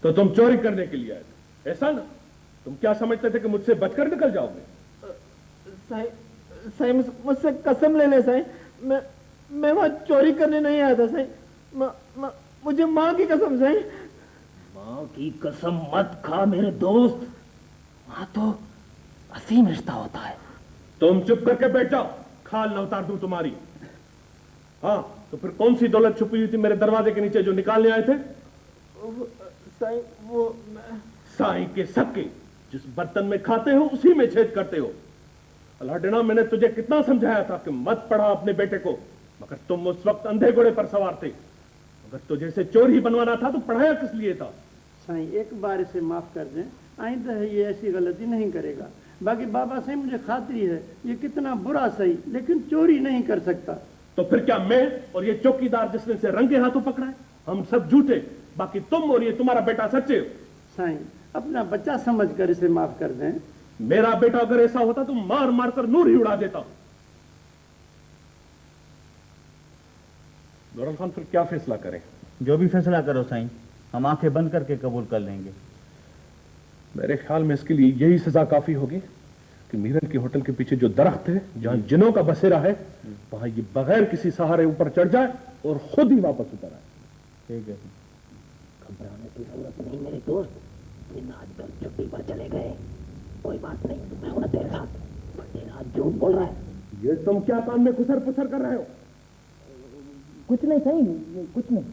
तो तुम चोरी करने के लिए आए थे, ऐसा ना? तुम क्या समझते थे कि मुझसे बचकर निकल जाओगे? साईं मुझसे कसम ले ले साईं, मैं वहां चोरी करने नहीं आया था साईं। मुझे माँ की कसम साईं। माँ की कसम मत खा मेरे दोस्त, वहां तो असीम रिश्ता होता है। तुम चुप करके बैठ जाओ, खाल न उतार दूं तुम्हारी। हाँ, तो फिर कौन सी दौलत छुपी हुई थी मेरे दरवाजे के नीचे जो निकालने आए थे? साईं वो साईं के सके, जिस बर्तन में खाते हो उसी में छेद करते हो। अलाडिना, मैंने तुझे कितना समझाया था कि मत पढ़ा अपने बेटे को, मगर तुम उस वक्त अंधे घोड़े पर सवार थे। अगर तुझे से चोर ही बनवाना था तो पढ़ाया किस लिए था? साईं एक बार इसे माफ कर दें, आइंदा है ये ऐसी गलती नहीं करेगा। बाकी बाबा साईं मुझे खातरी है ये कितना बुरा सही, लेकिन चोरी नहीं कर सकता। तो फिर क्या मैं और ये चौकीदार जिसने से रंगे हाथों पकड़ा है, हम सब झूठे, बाकी तुम और ये तुम्हारा बेटा सच्चे हो? साईं अपना बच्चा समझकर इसे माफ कर दें। मेरा बेटा अगर ऐसा होता तो मार मार कर नूर ही उड़ा देता। नूरुल खान, फिर क्या फैसला करें? जो भी फैसला करो साईं, हम आंखें बंद करके कबूल कर लेंगे। मेरे ख्याल में इसके लिए यही सजा काफी होगी कि मीरन के होटल के पीछे जो दरख्त है जहां जिनों का बसेरा है, वहां ये बगैर किसी सहारे ऊपर चढ़ जाए और खुद ही वापस उतर आए। ठीक है। घबराने की जरूरत नहीं मेरे दोस्त, दिन आजकल छुट्टी पर चले गए, कोई बात नहीं, मैं हूं तेरे साथ। पर दिन आज झूठ बोल रहा है। ये तुम क्या कान में खुसर पुसर कर रहे हो? कुछ नहीं सही, कुछ नहीं।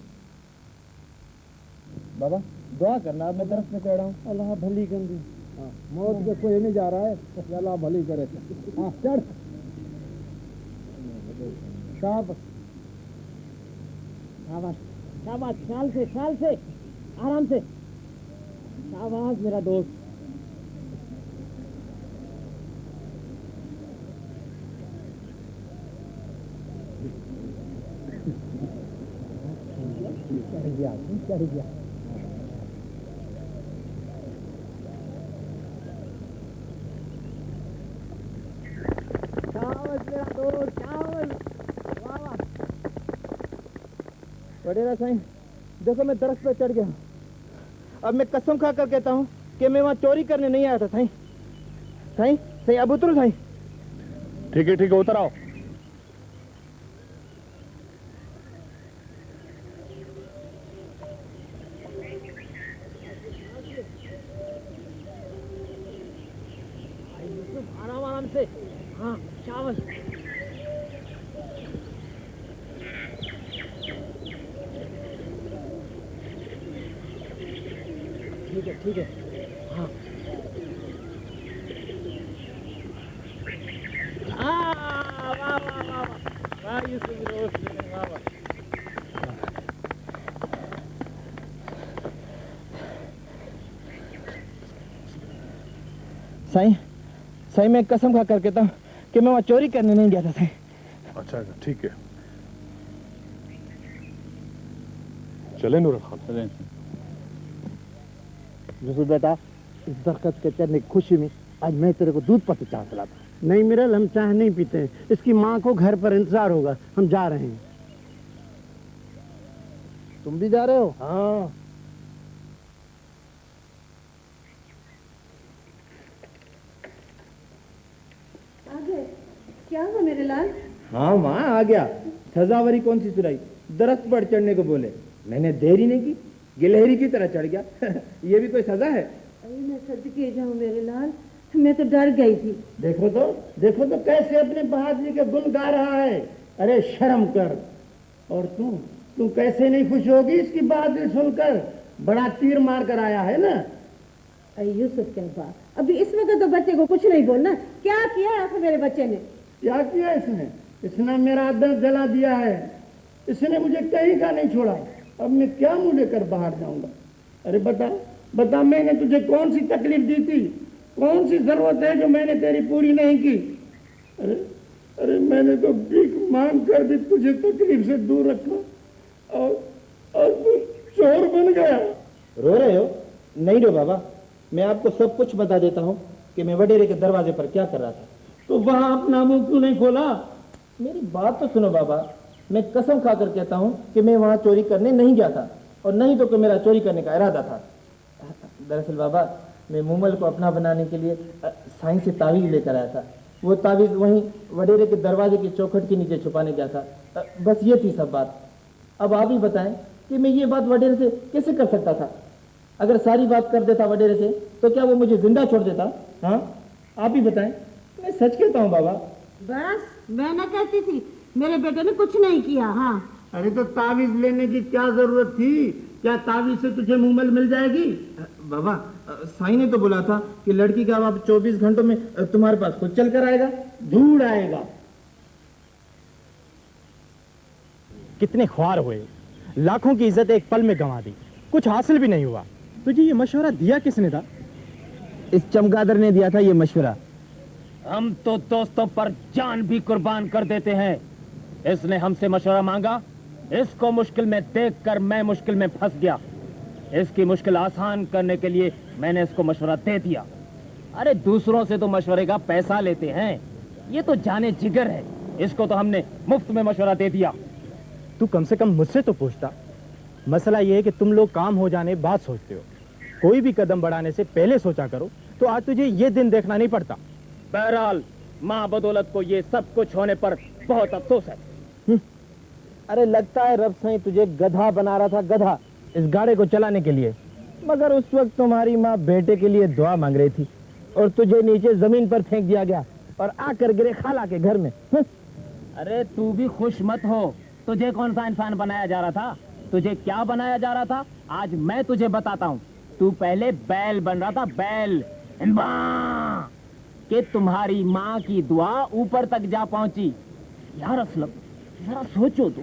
बाबा दुआ करना, अब मैं दरख्त में चढ़ा हूँ। अल्लाह भली गंदी, मौत के कोई नहीं जा रहा है, अल्लाह भली करे। हाँ चढ़, शाबाश शाबाश शाबाश, ख्याल से आराम से, शाबाश मेरा दोस्त। चढ़ गया। वडेरा साईं, देखो मैं दरख्त पे चढ़ गया। अब मैं कसम खा कर कहता हूँ कि मैं वहाँ चोरी करने नहीं आया था साईं। साईं साईं अब उतरो साईं। ठीक है उतर आओ। आराम से, हाँ शाबाश। ठीक है हाँ। वाह वाह वाह वाह यूसुफ दोस्त, वाह वाह। साईं मैं कसम खा कर कहता हूँ कि मैं वहाँ चोरी करने नहीं गया था साईं। अच्छा ठीक है, चले नूरुल खान। चले यूसुफ बेटा, इस दरख्त के चढ़ने की खुशी में आज मैं तेरे को दूध पत्ती चाह पिलाता। नहीं मिरल, हम चाय नहीं पीते हैं, इसकी माँ को घर पर इंतजार होगा, हम जा रहे हैं। तुम भी जा रहे हो? हाँ। क्या हुआ मेरे लाल? हाँ माँ आ गया। सजावरी कौन सी सुनाई, दरख्त पर चढ़ने को बोले, मैंने देरी नहीं की, गिलहरी की तरह चढ़ गया। ये भी कोई सजा है? अरे मैं सदके जाऊं मेरे लाल, मैं तो डर गई थी। देखो तो कैसे अपने बहादुरी के गुण गा रहा है। अरे शर्म कर। और तू कैसे नहीं खुश होगी इसकी बहादुरी सुनकर, बड़ा तीर मार कर आया है ना। अरे यूसुफ क्या बात, अभी इस वक्त तो बच्चे को कुछ नहीं बोलना। क्या किया आपने मेरे बच्चे ने? क्या किया इसने मेरा दिल जला दिया है। इसने मुझे कहीं का नहीं छोड़ा। अब मैं क्या मुंह लेकर बाहर जाऊंगा? अरे बता मैंने तुझे कौन सी तकलीफ दी थी, कौन सी जरूरत है जो मैंने तेरी पूरी नहीं की? अरे मैंने तो भीख मांग कर भी तुझे तकलीफ से दूर रखा और तू चोर बन गया। रो रहे हो? नहीं रो बाबा, मैं आपको सब कुछ बता देता हूँ कि मैं वडेरे के दरवाजे पर क्या कर रहा था। तो वहां अपना मुंह क्यों नहीं खोला? मेरी बात तो सुनो बाबा, मैं कसम खाकर कहता हूँ कि मैं वहाँ चोरी करने नहीं गया था, और नहीं तो कि मेरा चोरी करने का इरादा था। दरअसल बाबा मैं मूमल को अपना बनाने के लिए साईं से तावीज़ लेकर आया था। वो तावीज़ वहीं वडेरे के दरवाजे की चौखट के नीचे छुपाने गया था। बस ये थी सब बात। अब आप ही बताएं कि मैं ये बात वडेरे से कैसे कर सकता था? अगर सारी बात कर देता वडेरे से तो क्या वो मुझे जिंदा छोड़ देता? हाँ, आप ही बताएं। मैं सच कहता हूँ बाबा। बस मैं न कहती थी, मेरे बेटे ने कुछ नहीं किया। हाँ, अरे तो तावीज लेने की क्या जरूरत थी? क्या तावीज से तुझे मूमल मिल जाएगी? बाबा साईं ने तो बोला था कि लड़की का बाप 24 घंटों में तुम्हारे पास खुद चल कर आएगा। ढूंढ आएगा। कितने ख्वार हुए, लाखों की इज्जत एक पल में गंवा दी, कुछ हासिल भी नहीं हुआ। तुझे ये मशवरा दिया किसने था? इस चमगादड़ ने दिया था ये मशवरा। हम तो दोस्तों पर जान भी कुर्बान कर देते हैं। इसने हमसे मशवरा मांगा, इसको मुश्किल में देखकर मैं मुश्किल में फंस गया। इसकी मुश्किल आसान करने के लिए मैंने इसको मशवरा दे दिया। अरे दूसरों से तो मशवरे का पैसा लेते हैं, ये तो जाने जिगर है। इसको तो हमने मुफ्त में मशवरा दे दिया। तू कम से कम मुझसे तो पूछता। मसला ये है कि तुम लोग काम हो जाने बाद सोचते हो, कोई भी कदम बढ़ाने से पहले सोचा करो तो आज तुझे ये दिन देखना नहीं पड़ता। बहरहाल माँ बदौलत को ये सब कुछ होने पर बहुत अफसोस है। अरे लगता है रब साईं तुझे गधा बना रहा था, गधा, इस गाड़े को चलाने के लिए। मगर उस वक्त तुम्हारी माँ बेटे के लिए दुआ मांग रही थी और तुझे नीचे जमीन पर फेंक दिया गया और आकर गिरे खाला के घर में। अरे तू भी खुश मत हो, तुझे कौन सा इंसान बनाया जा रहा था? तुझे क्या बनाया जा रहा था आज मैं तुझे बताता हूँ। तू पहले बैल बन रहा था, बैल। कि तुम्हारी माँ की दुआ ऊपर तक जा पहुंची। यार असलम जरा सोचो तो,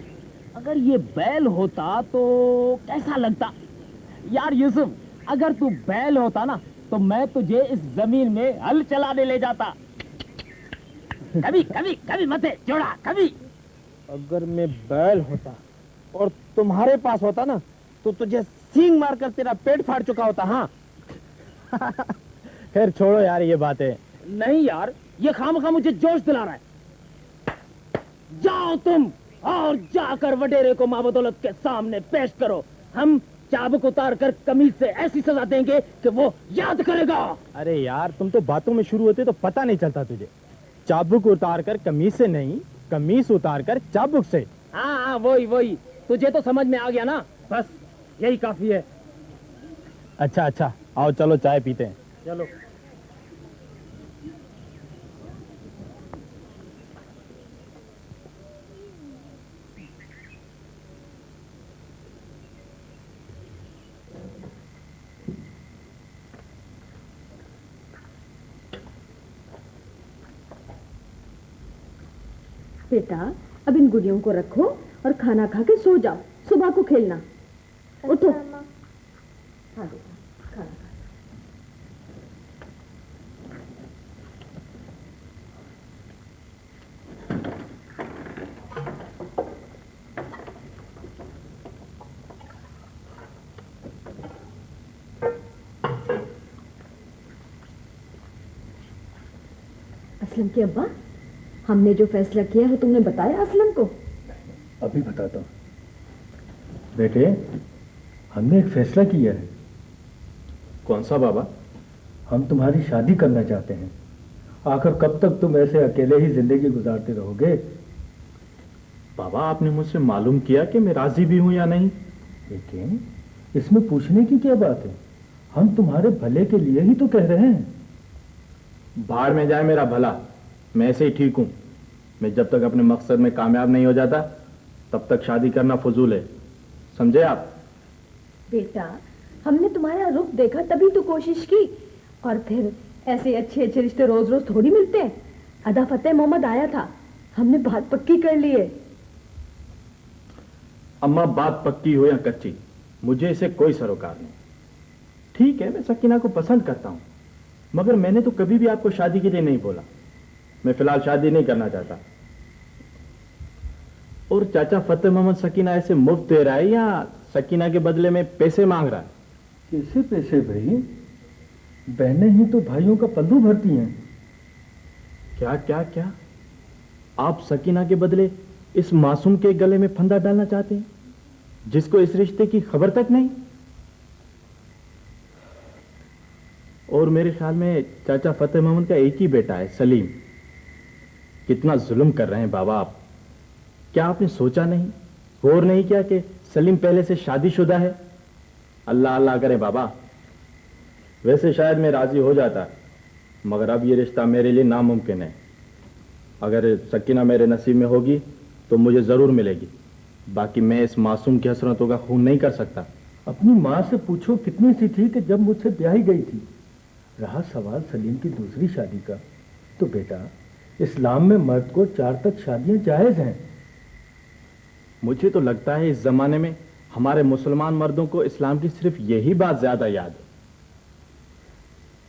अगर ये बैल होता तो कैसा लगता? यार यूसुफ, अगर तू बैल होता ना तो मैं तुझे इस जमीन में हल चलाने ले जाता। कभी कभी कभी मते जोड़ा कभी। अगर मैं बैल होता और तुम्हारे पास होता ना तो तुझे सींग मारकर तेरा पेट फाड़ चुका होता। हाँ खैर छोड़ो यार ये बातें। नहीं यार, ये खामखा मुझे जोश दिला रहा है। जाओ तुम और जाकर वडेरे को माँ बदौलत के सामने पेश करो। हम चाबुक उतार कर कमीज से ऐसी सजा देंगे कि वो याद करेगा। अरे यार तुम तो बातों में शुरू होते तो पता नहीं चलता तुझे। चाबुक उतार कर कमीज से नहीं, कमीज उतार कर चाबुक से। हाँ वही वही, तुझे तो समझ में आ गया ना, बस यही काफी है। अच्छा अच्छा आओ चलो चाय पीते हैं। चलो। बेटा अब इन गुड़ियों को रखो और खाना खा के सो जाओ, सुबह को खेलना। उठो। हाँ बेटा खाना खा। असलम के अब्बा, हमने जो फैसला किया वो तुमने बताया असलम को? अभी बताता हूँ बेटे, हमने एक फैसला किया है। कौन सा बाबा? हम तुम्हारी शादी करना चाहते हैं। आखिर कब तक तुम ऐसे अकेले ही जिंदगी गुजारते रहोगे? बाबा आपने मुझसे मालूम किया कि मैं राजी भी हूं या नहीं? लेकिन इसमें पूछने की क्या बात है? हम तुम्हारे भले के लिए ही तो कह रहे हैं। बाहर में जाए मेरा भला, मैं ऐसे ही ठीक हूं। मैं जब तक अपने मकसद में कामयाब नहीं हो जाता तब तक शादी करना फजूल है, समझे आप? बेटा हमने तुम्हारा रुख देखा तभी तो कोशिश की, और फिर ऐसे अच्छे अच्छे रिश्ते रोज रोज थोड़ी मिलते हैं। अदा फतेह मोहम्मद आया था, हमने बात पक्की कर ली है। अम्मा बात पक्की हो या कच्ची, मुझे इसे कोई सरोकार नहीं। ठीक है मैं सकीना को पसंद करता हूं, मगर मैंने तो कभी भी आपको शादी के लिए नहीं बोला। मैं फिलहाल शादी नहीं करना चाहता। और चाचा फतेह मोहम्मद सकीना ऐसे मुफ्त दे रहा है या सकीना के बदले में पैसे मांग रहा है? कैसे पैसे भाई? बहनें ही तो भाइयों का पल्लू भरती हैं। क्या क्या क्या? आप सकीना के बदले इस मासूम के गले में फंदा डालना चाहते हैं जिसको इस रिश्ते की खबर तक नहीं? और मेरे ख्याल में चाचा फतेह मोहम्मद का एक ही बेटा है, सलीम। कितना जुल्म कर रहे हैं बाबा आप। क्या आपने सोचा नहीं, गौर नहीं किया कि सलीम पहले से शादीशुदा है? अल्लाह अल्लाह करे बाबा। वैसे शायद मैं राजी हो जाता, मगर अब ये रिश्ता मेरे लिए नामुमकिन है। अगर सकीना मेरे नसीब में होगी तो मुझे जरूर मिलेगी, बाकी मैं इस मासूम की हसरतों का खून नहीं कर सकता। अपनी माँ से पूछो कितनी सी थी कि जब मुझसे ब्याही गई थी। रहा सवाल सलीम की दूसरी शादी का, तो बेटा इस्लाम में मर्द को 4 तक शादियां जायज हैं। मुझे तो लगता है इस जमाने में हमारे मुसलमान मर्दों को इस्लाम की सिर्फ यही बात ज्यादा याद है।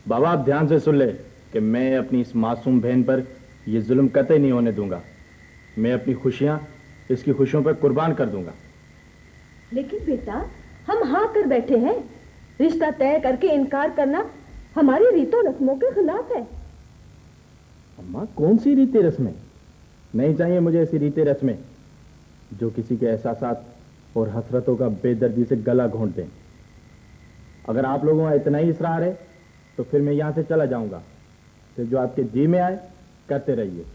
बाबा आप ध्यान से सुन ले कि मैं अपनी इस मासूम बहन पर यह जुल्म कतई नहीं होने दूंगा। मैं अपनी खुशियां इसकी खुशियों पर कुर्बान कर दूंगा। लेकिन बेटा हम हाँ कर बैठे हैं, रिश्ता तय करके इनकार करना हमारी रीतों रस्मों के खिलाफ है। अम्मा कौन सी रीते रस्में? नहीं चाहिए मुझे ऐसी रीते रस्में जो किसी के एहसासात और हसरतों का बेदर्दी से गला घोंट दें। अगर आप लोगों का इतना ही इसरार है तो फिर मैं यहां से चला जाऊंगा। फिर जो आपके जी में आए करते रहिए।